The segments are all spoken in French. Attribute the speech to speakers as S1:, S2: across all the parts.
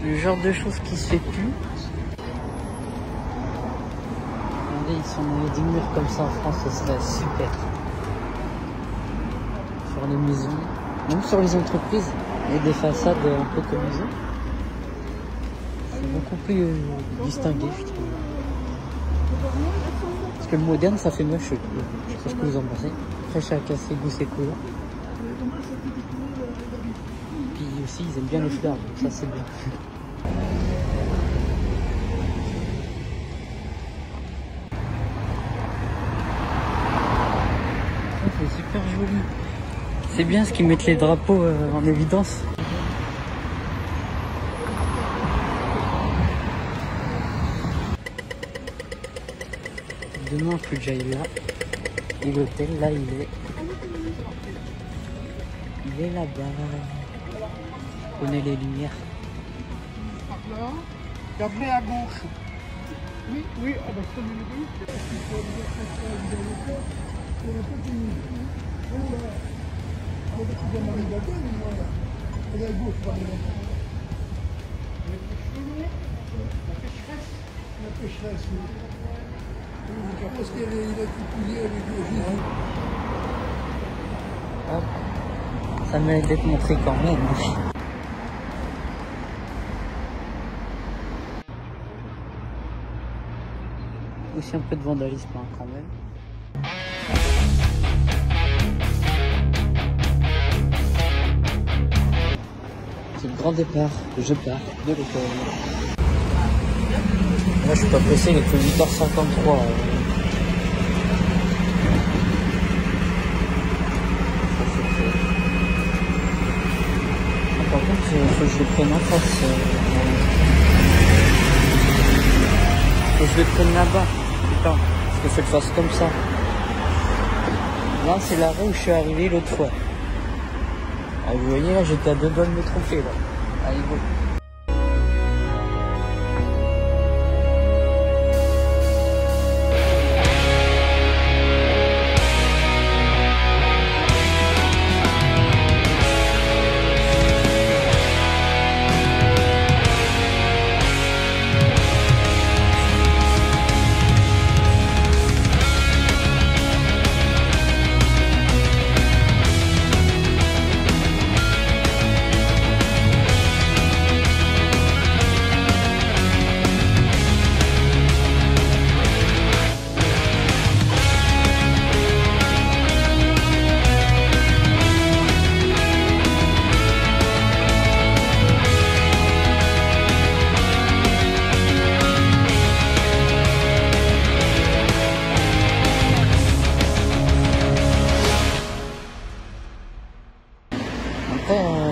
S1: Le genre de choses qui se fait plus. Regardez, ils sont dans des murs comme ça en France, ça serait super. Sur les maisons, même sur les entreprises, il y a des façades un peu comme maison. C'est beaucoup plus distingué, je trouve. Parce que le moderne, ça fait moche. Je sais pas ce que vous en pensez. Après, chacun ses goûts, ses couleurs. Puis aussi, ils aiment bien les fleurs, donc ça, c'est bien. C'est super joli. C'est bien ce qu'ils mettent les drapeaux en évidence. Demain, il faut que j'aille là. Et l'hôtel, là, il est là-bas. On connaît les lumières.
S2: Et après à gauche. Oui, oui, ah bah c'est oui. La pécheresse, oui. Parce qu'il a été pouillé avec le Jésus.
S1: Hop. Ça mérite d'être montré quand même. Aussi un peu de vandalisme hein, quand même. C'est le grand départ, je pars de l'école. Moi je suis pas pressé, il est que 8h53. Par contre, il faut que je le prenne en face. Faut que je le prenne là-bas. Putain, parce que faut que je fasse comme ça. Là, c'est l'arrêt où je suis arrivé l'autre fois. Ah, vous voyez, là, j'étais à 2 doigts de me tromper, là. Allez, go.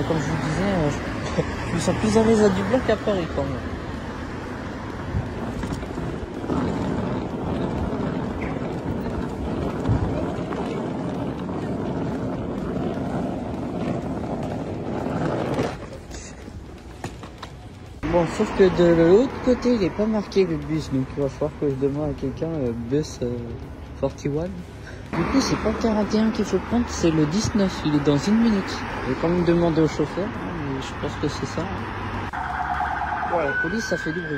S1: Comme je vous disais, je me sens plus à l'aise à Dublin qu'à Paris quand même. Bon, sauf que de l'autre côté, il n'est pas marqué le bus, donc il va falloir que je demande à quelqu'un bus 41. Du coup, c'est pas le 41 qu'il faut prendre, c'est le 19, il est dans 1 minute. Je vais quand même demander au chauffeur, mais je pense que c'est ça. Bon, la police, ça fait du bruit.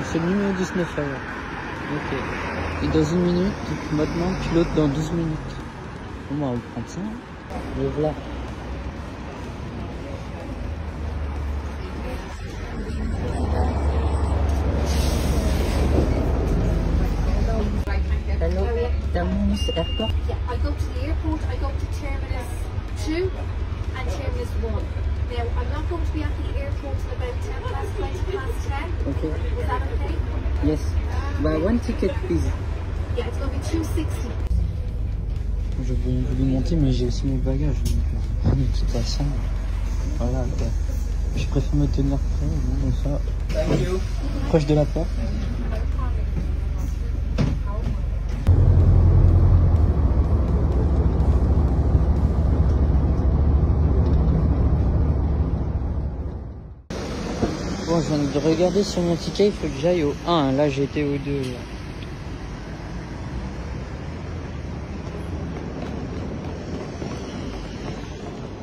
S1: C'est le numéro 19 alors. Ok. Et dans 1 minute, donc maintenant, puis l'autre dans 12 minutes. Bon, on va prendre ça. Et voilà. Hello, Terminus Airport.
S3: Yeah, I go to the airport, I go to Terminus 2 and Terminus 1. Now, I'm not going to be at the airport till about 10 past 10.
S1: Okay.
S3: Is that okay?
S1: Yes. By one ticket, please.
S3: Yeah, it's going to be 260.
S1: Je voulais monter, mais j'ai aussi mes bagages. Donc, de toute façon, voilà. Quoi. Je préfère me tenir près, comme ça, proche de la porte. Bon, je viens de regarder sur mon ticket, il faut que j'aille au 1. Là, j'étais au 2. Là.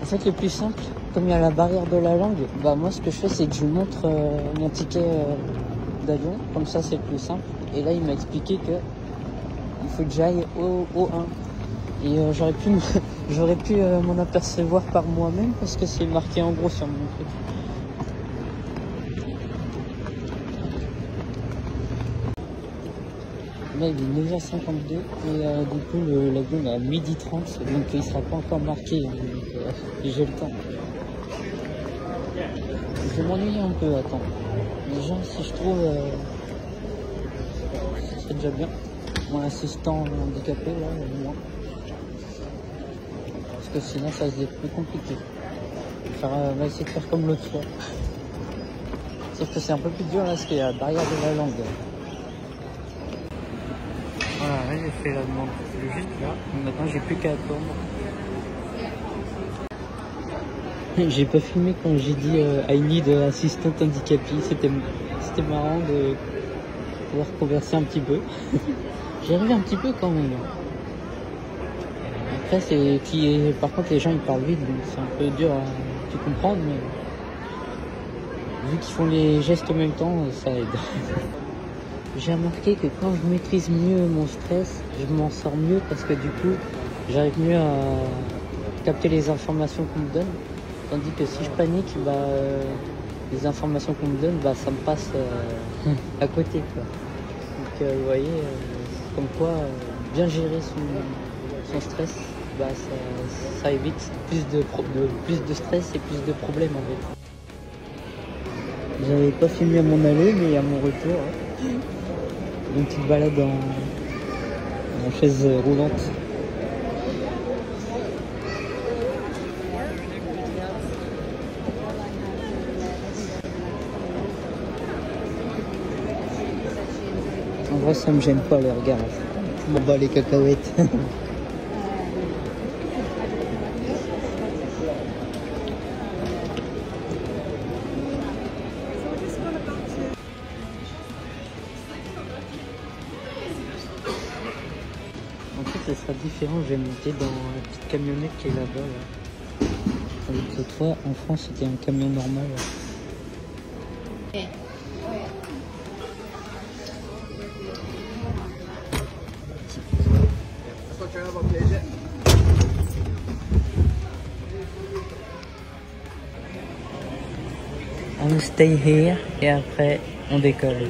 S1: fait, le plus simple, comme il y a la barrière de la langue, bah moi ce que je fais c'est que je lui montre mon ticket d'avion, comme ça c'est le plus simple. Et là il m'a expliqué que il faut que j'aille au 1. Et j'aurais pu m'en apercevoir par moi-même parce que c'est marqué en gros sur mon truc. Là il est 9h52 et du coup l'avion est à 12h30, donc il sera pas encore marqué, donc j'ai le temps. Je m'ennuie un peu, attends. Déjà si je trouve ce serait déjà bien. Mon assistant handicapé là au moins. Parce que sinon ça se plus compliqué. On va essayer de faire comme l'autre fois. Sauf que c'est un peu plus dur là parce qu'il y a la barrière de la langue. Voilà, là j'ai fait la demande juste là. Maintenant j'ai plus qu'à attendre. J'ai pas filmé quand j'ai dit I need assistante handicapée. C'était marrant de pouvoir converser un petit peu. J'y arrive un petit peu quand même. Après par contre les gens ils parlent vite, donc c'est un peu dur à tout comprendre, mais vu qu'ils font les gestes en même temps, ça aide. J'ai remarqué que quand je maîtrise mieux mon stress, je m'en sors mieux parce que du coup j'arrive mieux à capter les informations qu'on me donne. Tandis que si je panique, les informations qu'on me donne, ça me passe à côté, quoi. Donc vous voyez, comme quoi bien gérer son stress, ça évite plus de stress et plus de problèmes en fait. J'avais pas filmé à mon aller, mais à mon retour, une petite balade en chaise roulante. En vrai, ça me gêne pas les regards. Je m'en bats les cacahuètes. En fait, ça sera différent. Je vais monter dans la petite camionnette qui est là-bas. Là. Avec l'autre fois, en France, c'était un camion normal. Là. On stay here et après on décolle.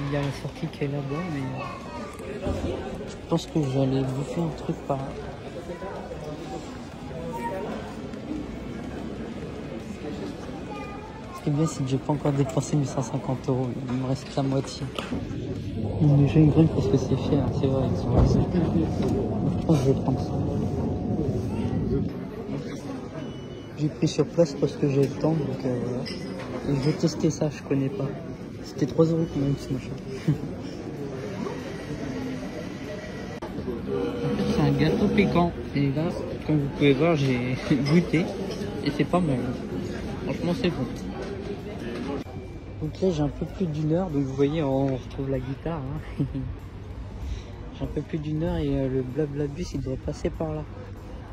S1: Il y a la sortie qui est là-bas, mais je pense que j'allais bouffer un truc par là. qui est bien, c'est que j'ai pas encore dépensé mes 150 €. Il me reste la moitié. Mais j'ai une grille parce que c'est fier, c'est vrai. Je pense que je vais prendre ça. J'ai pris sur place parce que j'ai le temps, donc voilà. Et je vais tester ça, je connais pas. C'était 3 € quand même ce machin. C'est un gâteau piquant. Et là, comme vous pouvez voir, j'ai goûté. Et c'est pas mal. Franchement, c'est bon. Donc là, j'ai un peu plus d'1 heure. Donc vous voyez, on retrouve la guitare. Hein. J'ai un peu plus d'1 heure et le blabla bus, il devrait passer par là.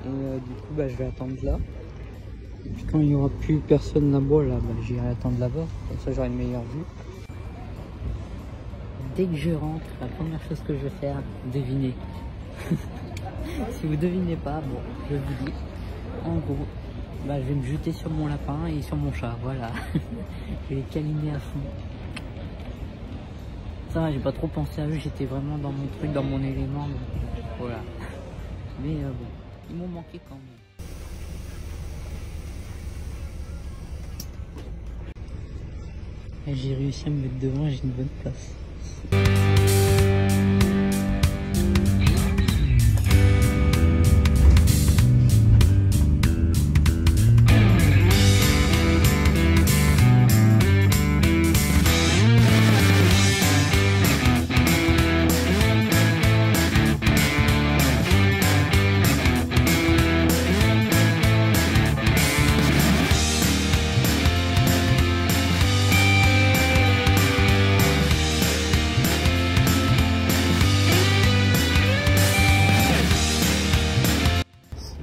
S1: Et du coup, bah, je vais attendre là. Et puis quand il n'y aura plus personne là-bas, là, bah, j'irai attendre là-bas. Comme ça, j'aurai une meilleure vue. Dès que je rentre, la première chose que je vais faire, deviner. Si vous devinez pas, bon, je vous dis. En gros, bah, je vais me jeter sur mon lapin et sur mon chat, voilà. Je vais les câliner à fond. Ça va, j'ai pas trop pensé à eux, j'étais vraiment dans mon truc, dans mon élément, donc voilà. Mais bon, ils m'ont manqué quand même. Et j'ai réussi à me mettre devant, j'ai une bonne place.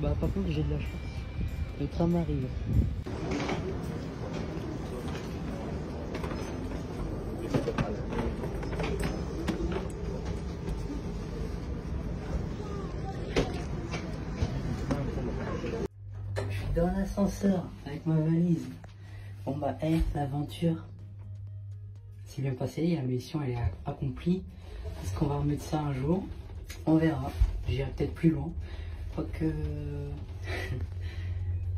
S1: Bah par contre j'ai de la chance, le tram arrive. Je suis dans l'ascenseur avec ma valise. Bon bah l'aventure c'est bien passé, la mission elle est accomplie. Est-ce qu'on va remettre ça un jour? On verra, j'irai peut-être plus loin.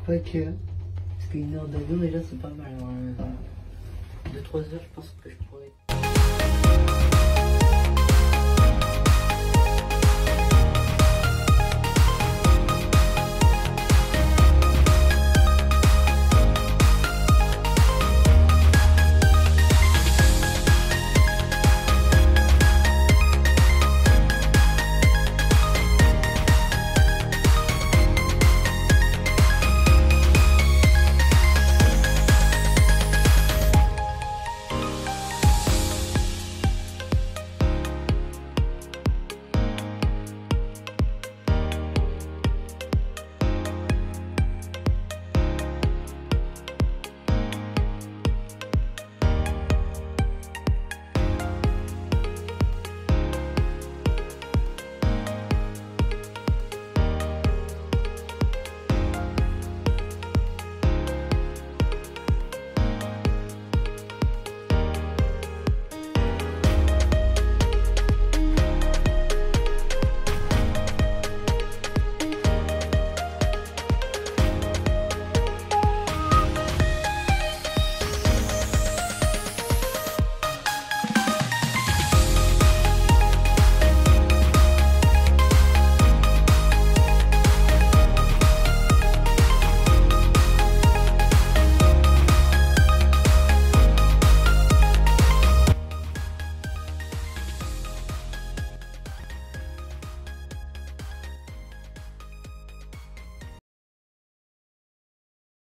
S1: Quoique... parce qu'une heure d'avion déjà c'est pas mal. 2-3 heures je pense que je pourrais